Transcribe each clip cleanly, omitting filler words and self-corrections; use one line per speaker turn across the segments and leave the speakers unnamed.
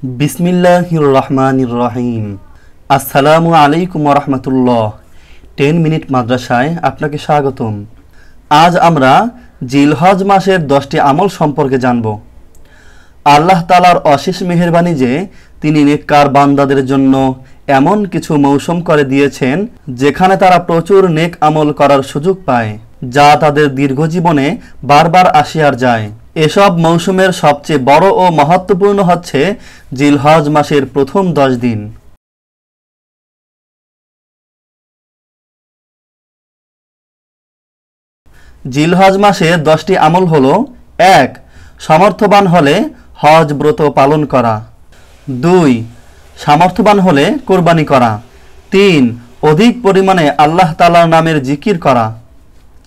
বিসমিল্লাহির রহমানির রহিম। আসসালামু আলাইকুম ওয়া রাহমাতুল্লাহ। 10 মিনিট মাদ্রাসায় আপনাকে স্বাগতম। আজ আমরা জিলহজ মাসের 10টি আমল সম্পর্কে জানব। আল্লাহ তাআলার অশেষ মেহেরবানি যে তিনি নেককার বান্দাদের জন্য এমন কিছু মৌসুম করে দিয়েছেন যেখানে তারা প্রচুর নেক আমল করার সুযোগ পায়, যা তাদের দীর্ঘ জীবনে বারবার আসিয়ার যায়। এসব মৌসুমের সবচেয়ে বড় ও মহত্বপূর্ণ হচ্ছে জিলহজ মাসের প্রথম 10 দিন। জিলহজ মাসের 10টি আমল হলো: 1. সামর্থ্যবান হলে হজ ব্রত পালন করা। 2. সামর্থ্যবান হলে কোরবানি করা। 3. অধিক পরিমাণে আল্লাহ তাআলার নামের জিকির করা।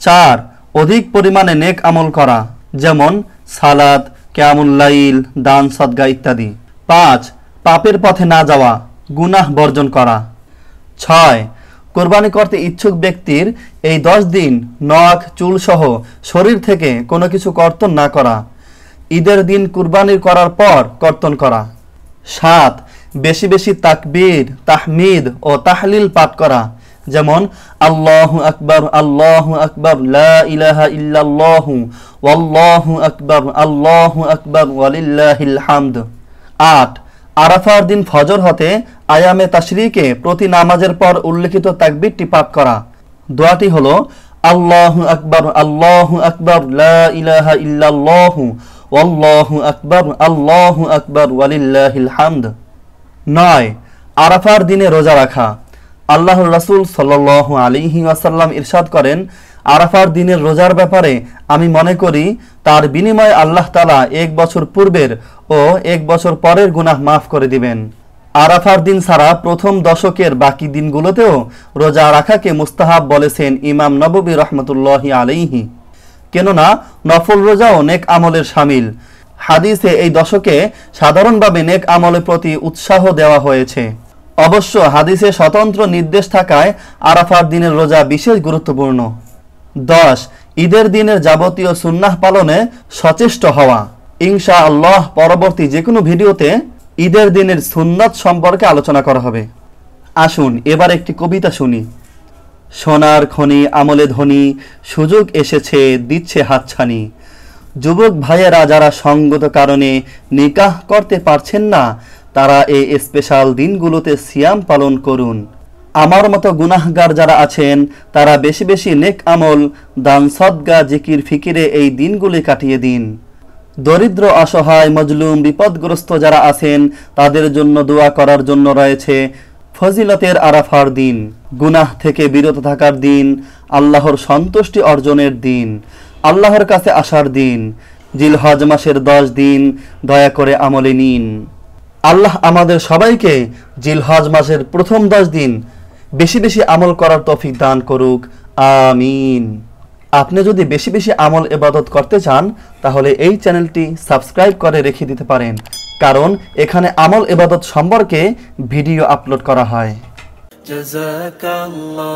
4. অধিক পরিমাণে নেক আমল করা, যেমন সালাত, কিয়ামুল লাইল, দান সদকা ইত্যাদি। 5. পাপের পথে না যাওয়া, গুনাহ বর্জন করা। 6. কোরবানি করতে ইচ্ছুক ব্যক্তির এই 10 দিন নখ চুল সহ শরীর থেকে কোনো কিছু কর্তন না করা। ঈদের দিন কুরবানি করার পর কর্তন করা। 7. বেশি বেশি তাকবীর, তাহমিদ ও তাহলিল পাঠ করা, যেমন আল্লাহু আকবার, আল্লাহু আকবার, লা ইলাহা ইল্লাল্লাহু, ওয়াল্লাহু আকবার ওয়ালিল্লাহিল হামদ। 8. আরাফার দিন ফজর হতে আয়ামে তাশরিকে প্রতি নামাজের পর উল্লেখিত তাকবীরটি পাঠ করা। দোয়াটি হলো আল্লাহু আকবার, লা ইলাহা ইল্লাল্লাহু, ওয়াল্লাহু আকবার ওয়ালিল্লাহিল হামদ। 9. আরাফার দিনে রোজা রাখা। আল্লাহর রাসূল সাল্লাল্লাহু আলাইহি ওয়াসাল্লাম ইরশাদ করেন, আরাফার দিনের রোজার ব্যাপারে আমি মনে করি তার বিনিময়ে আল্লাহ তাআলা 1 বছর পূর্বের ও 1 বছর পরের গুনাহ মাফ করে দিবেন। আরাফার দিন ছাড়া প্রথম দশকের বাকি দিনগুলোতেও রোজা রাখাকে মুস্তাহাব বলেছেন ইমাম নববী রাহমাতুল্লাহি আলাইহি, কেননা নফল রোজাও নেক আমলের শামিল। হাদিসে এই দশকে সাধারণভাবে নেক আমলের প্রতি উৎসাহ দেওয়া হয়েছে। অবশ্য হাদিসে স্বতন্ত্র নির্দেশ থাকায় আরাফার দিনের রোজা বিশেষ গুরুত্বপূর্ণ। 10. ঈদের দিনের যাবতীয় সুন্নাহ পালনে সচেষ্ট হওয়া। ইনশাআল্লাহ পরবর্তী যে কোনো ভিডিওতে ঈদের দিনের সুন্নাত সম্পর্কে আলোচনা করা হবে। আসুন এবার একটি কবিতা শুনি। সোনার খনি আমলে ধনী, সুযোগ এসেছে দিচ্ছে হাতছানি। যুবক ভাইয়েরা যারা সঙ্গত কারণে নিকাহ করতে পারছেন না, তারা এই স্পেশাল দিনগুলোতে সিয়াম পালন করুন। আমার মতো গুনাহগার যারা আছেন তারা বেশি বেশি নেক আমল, দান সদকা, জিকির ফিকিরে এই দিনগুলি কাটিয়ে দিন। দরিদ্র, অসহায়, মজলুম, বিপদগ্রস্ত যারা আছেন তাদের জন্য দোয়া করার জন্য রয়েছে ফজিলতের আরাফার দিন, গুনাহ থেকে বিরত থাকার দিন, আল্লাহর সন্তুষ্টি অর্জনের দিন, আল্লাহর কাছে আসার দিন। জিলহজ মাসের 10 দিন দয়া করে আমলে নিন। আল্লাহ আমাদের সবাইকে জিলহজ মাসের প্রথম 10 দিন বেশি বেশি আমল করার তৌফিক দান করুক, আমিন। আপনি যদি বেশি বেশি আমল ইবাদত করতে চান তাহলে এই চ্যানেলটি সাবস্ক্রাইব করে রেখে দিতে পারেন, কারণ এখানে আমল ইবাদত সম্পর্কে ভিডিও আপলোড করা হয়। জাযাকাল্লাহ।